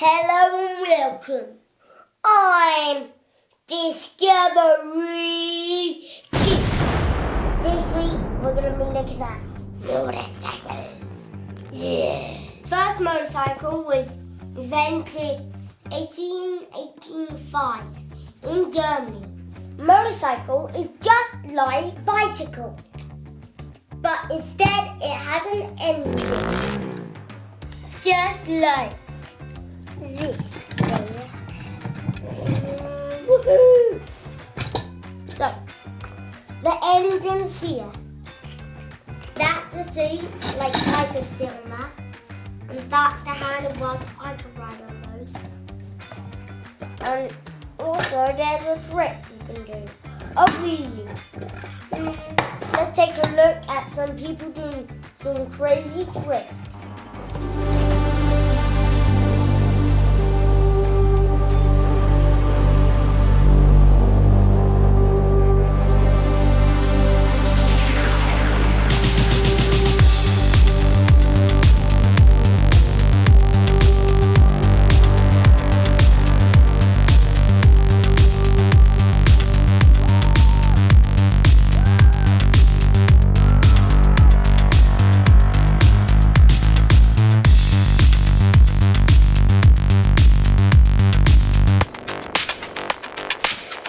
Hello and welcome. I'm Discovery Kid. This week we're going to be looking at motorcycles. Yeah. First motorcycle was invented 1885 in Germany. Motorcycle is just like bicycle, but instead it has an engine. Just like this. Woohoo! So, the engine's here. That's the seat, like I could sit on that. And that's the handlebars, I could ride on those. And also there's a trick you can do. A wheelie. Let's take a look at some people doing some crazy tricks.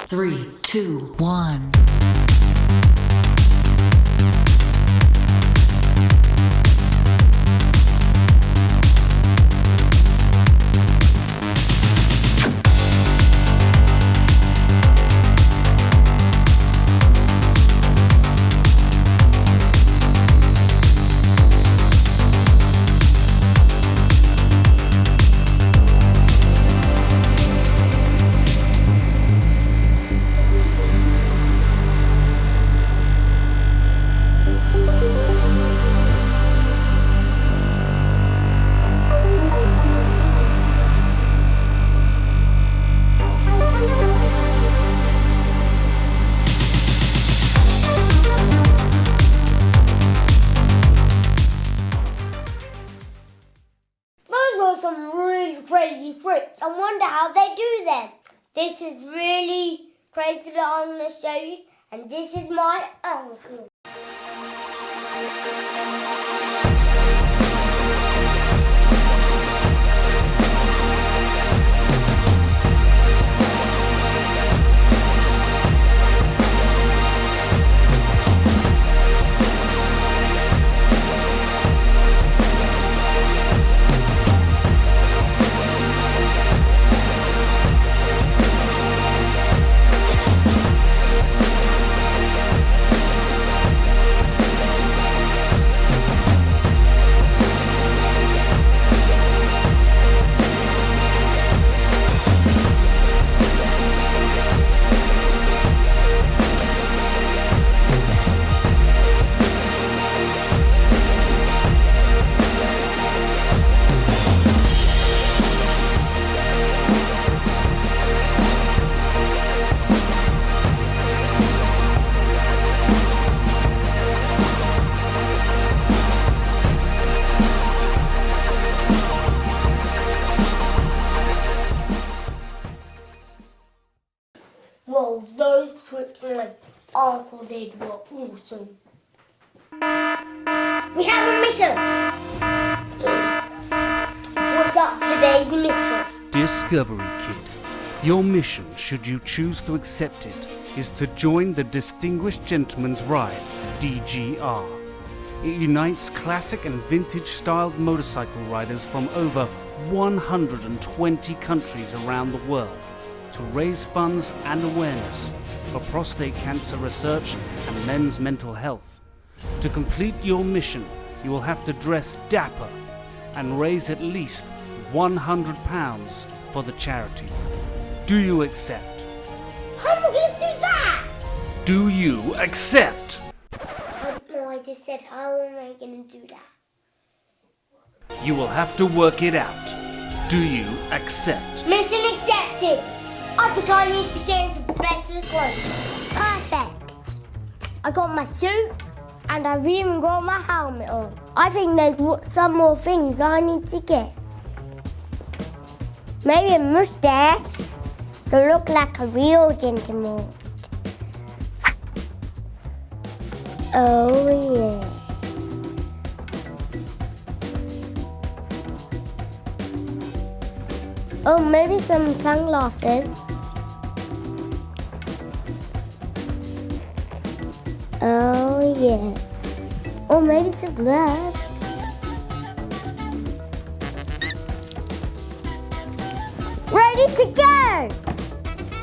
Three, two, one. Some really crazy tricks. I wonder how they do them. This is really crazy that I'm going to show you, and this is my uncle. Whoa, those tricks my uncle did were awesome. We have a mission! What's up today's mission? Discovery Kid. Your mission, should you choose to accept it, is to join the Distinguished Gentleman's Ride, DGR. It unites classic and vintage-styled motorcycle riders from over 120 countries around the world to raise funds and awareness for prostate cancer research and men's mental health. To complete your mission, you will have to dress dapper and raise at least £100 for the charity. Do you accept? How am I going to do that? Do you accept? No, I just said, how am I going to do that? You will have to work it out. Do you accept? Mission accepted! I think I need to get into better clothes. Perfect! I got my suit and I've even got my helmet on. I think there's some more things I need to get. Maybe a mustache to look like a real gentleman. Oh yeah. Oh, maybe some sunglasses. Oh yeah. Or maybe some gloves. Ready to go!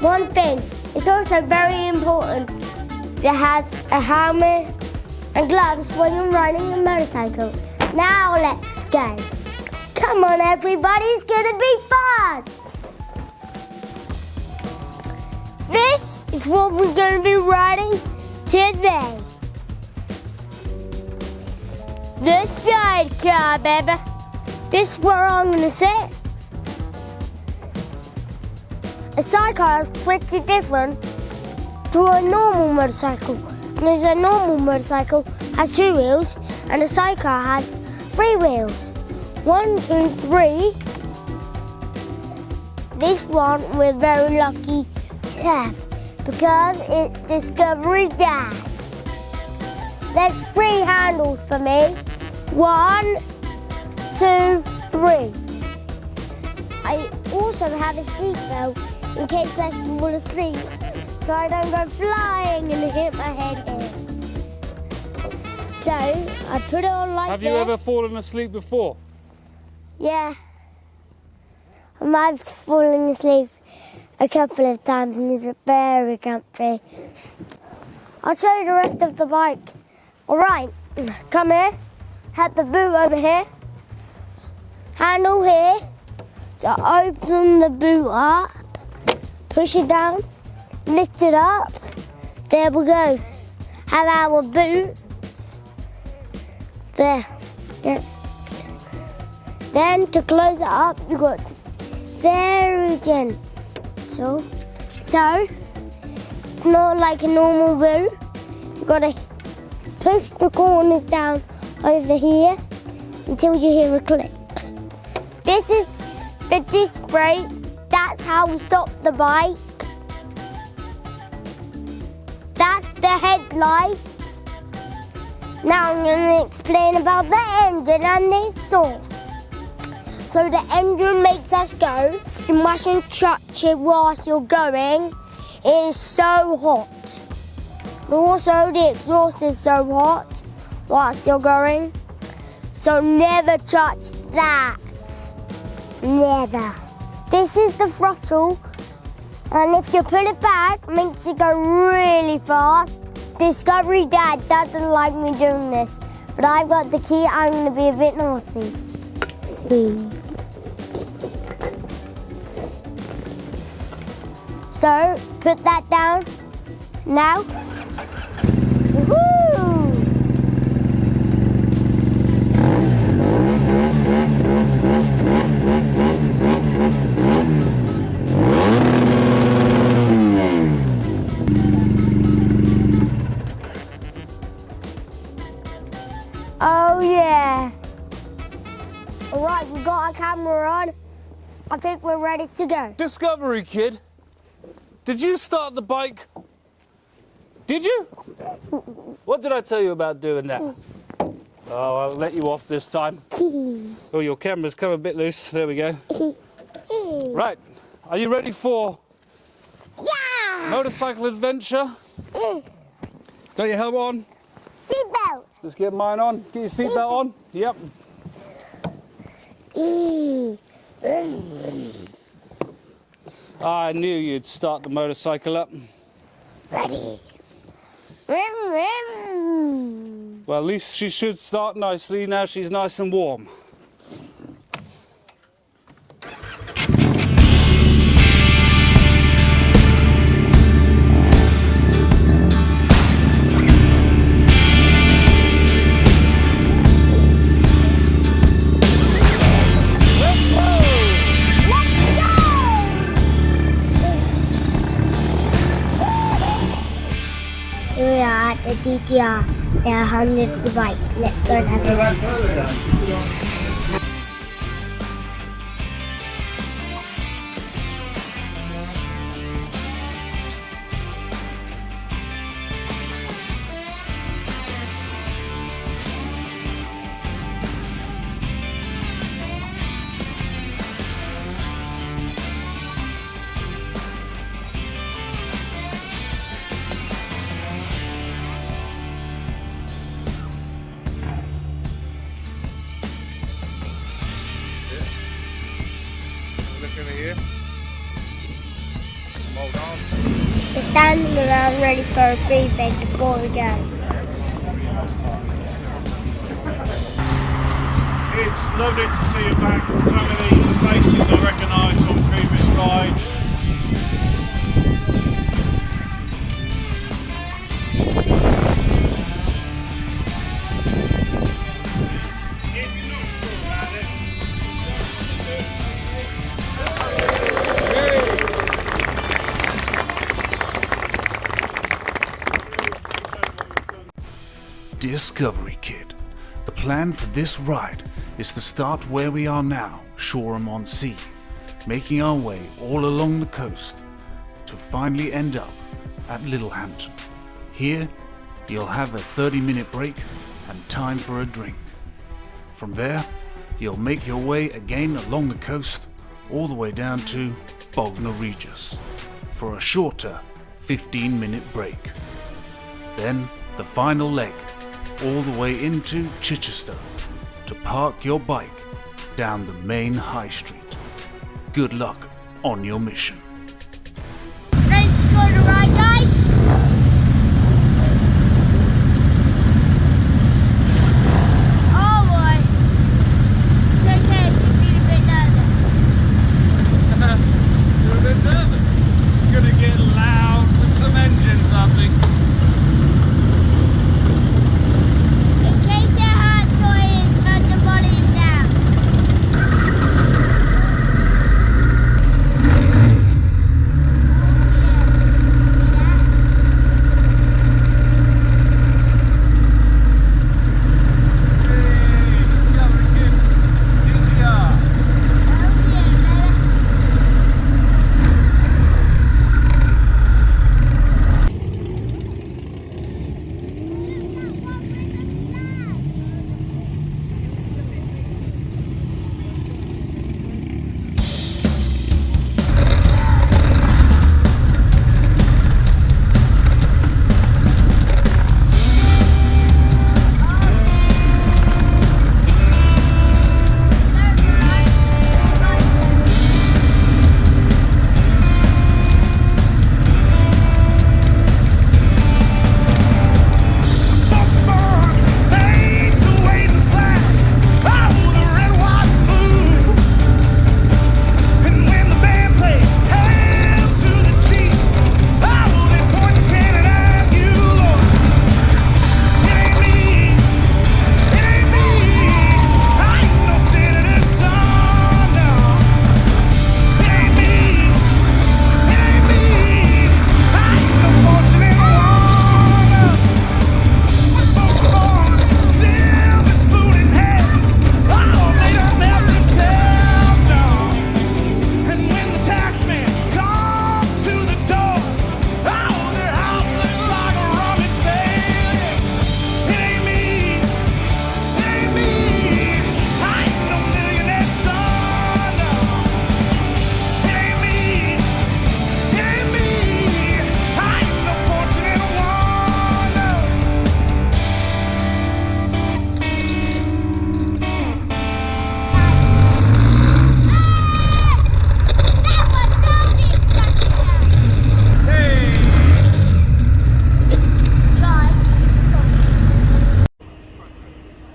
One thing, it's also very important to have a helmet and gloves when you're riding a motorcycle. Now let's go. Come on everybody, it's gonna be fun! This is what we're gonna be riding today. The sidecar, baby. This is where I'm gonna sit. A sidecar is pretty different to a normal motorcycle. Because a normal motorcycle has 2 wheels and a sidecar has 3 wheels. 1, 2, 3. This one we're very lucky to have because it's Discovery Dash. There's 3 handles for me. 1, 2, 3. I also have a seatbelt in case I fall asleep, so I don't go flying and hit my head here. So I put it on like this. Have you ever fallen asleep before? Yeah. I might have fallen asleep a couple of times and it's very comfy. I'll show you the rest of the bike. Alright, come here. Have the boot over here. Handle here to open the boot up. Push it down, lift it up. There we go. Have our boot. There. Yeah. Then to close it up, you got to very gentle. So, it's not like a normal boot. You got to push the corners down over here until you hear a click. This is the disc brake. That's how we stop the bike. That's the headlights. Now I'm going to explain about the engine and the exhaust. So the engine makes us go. You mustn't touch it whilst you're going. It is so hot. Also the exhaust is so hot whilst you're going. So never touch that. Never. This is the throttle, and if you put it back, it makes it go really fast. Discovery Dad doesn't like me doing this, but I've got the key. I'm going to be a bit naughty. So, put that down. Now. Woohoo! Oh yeah. Alright, we've got our camera on. I think we're ready to go. Discovery Kid, did you start the bike? Did you? What did I tell you about doing that? Oh, I'll let you off this time. Oh, your camera's come a bit loose. There we go. Right, are you ready for motorcycle adventure? Got your helmet on? Seatbelt. Let's get mine on. Get your seatbelt on. Yep. I knew you'd start the motorcycle up. Ready. Well, at least she should start nicely. Now she's nice and warm. Here we are at the DGR. There are hundreds of bikes. Let's go and have a look. Looking at you. Hold on. We're standing around ready for a briefing before we go. It's lovely to see you back. So many faces I recognise from previous rides. If you're not sure about it, Discovery Kid. The plan for this ride is to start where we are now, Shoreham-on-Sea, making our way all along the coast to finally end up at Littlehampton. Here, you'll have a 30-minute break and time for a drink. From there, you'll make your way again along the coast all the way down to Bognor Regis for a shorter 15-minute break. Then the final leg all the way into Chichester to park your bike down the main high street. Good luck on your mission. Ready to go to ride, guys? Oh boy. It's okay, it's been a bit nervous. You're a bit nervous. It's gonna get loud with some engines, I think. In case it hurts your ears, turn the volume down. Discovery Kid, DGR. Oh yeah, baby.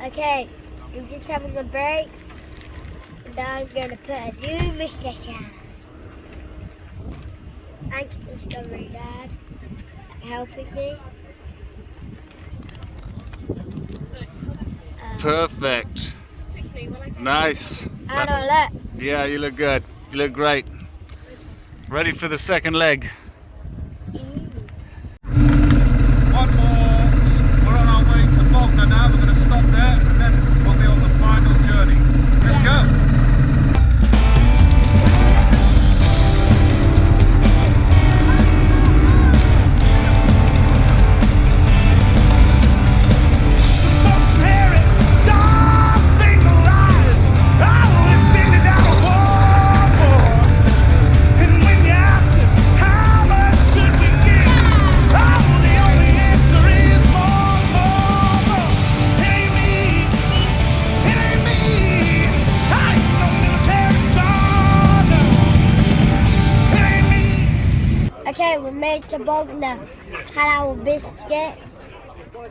Okay, I'm just having a break. And now I'm going to put a new restriction. Thank you, Discovery Dad, for helping me. Perfect. Nice. I don't look. Yeah, you look good. You look great. Ready for the second leg. One more. We're on our way to Bognor now. We're going to stop there and then we'll be on the final journey. Let's go. Hey! made toboggan, had our biscuits.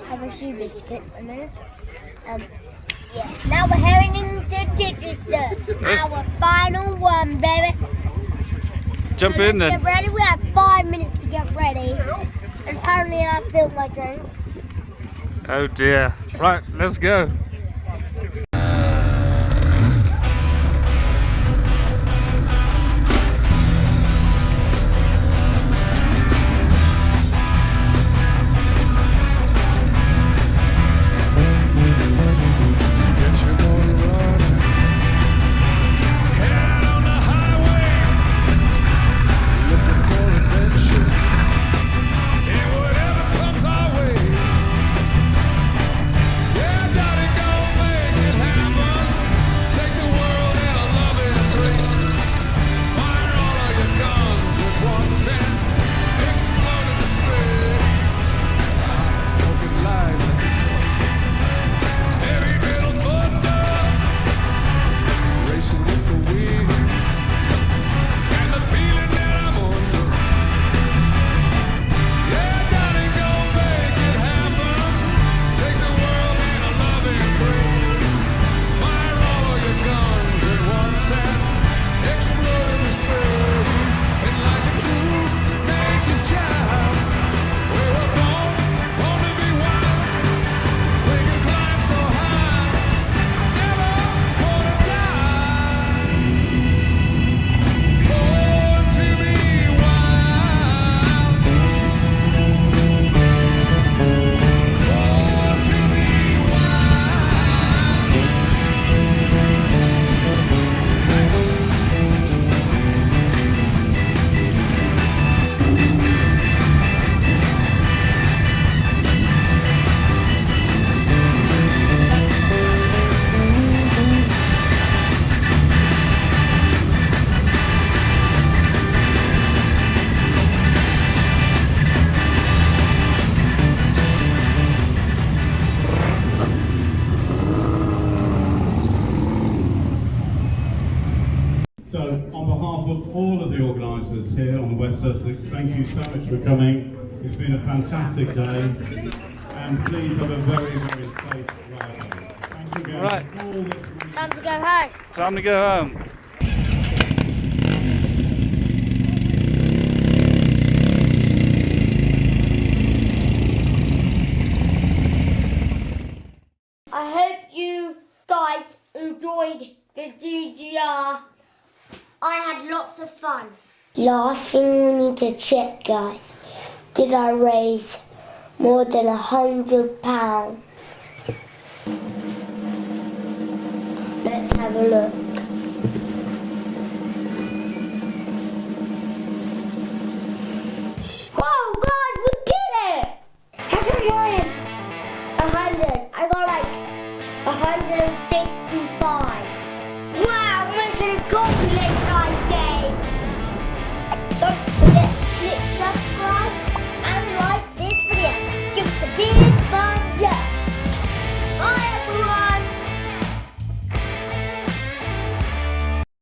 Have a few biscuits in there. Yeah. Now we're heading into Chichester. Yes. Our final one, baby. Jump So in let's then. get ready. We have 5 minutes to get ready. And apparently I spilled my drink. Oh dear. Right, let's go. So, on behalf of all of the organisers here on the West Sussex, thank you so much for coming. It's been a fantastic day, and please have a very, very safe ride home. Thank you again. Right. For all this Time to go home. Time to go home. I hope you guys enjoyed the DGR. I had lots of fun. Last thing we need to check, guys. Did I raise more than £100? Let's have a look.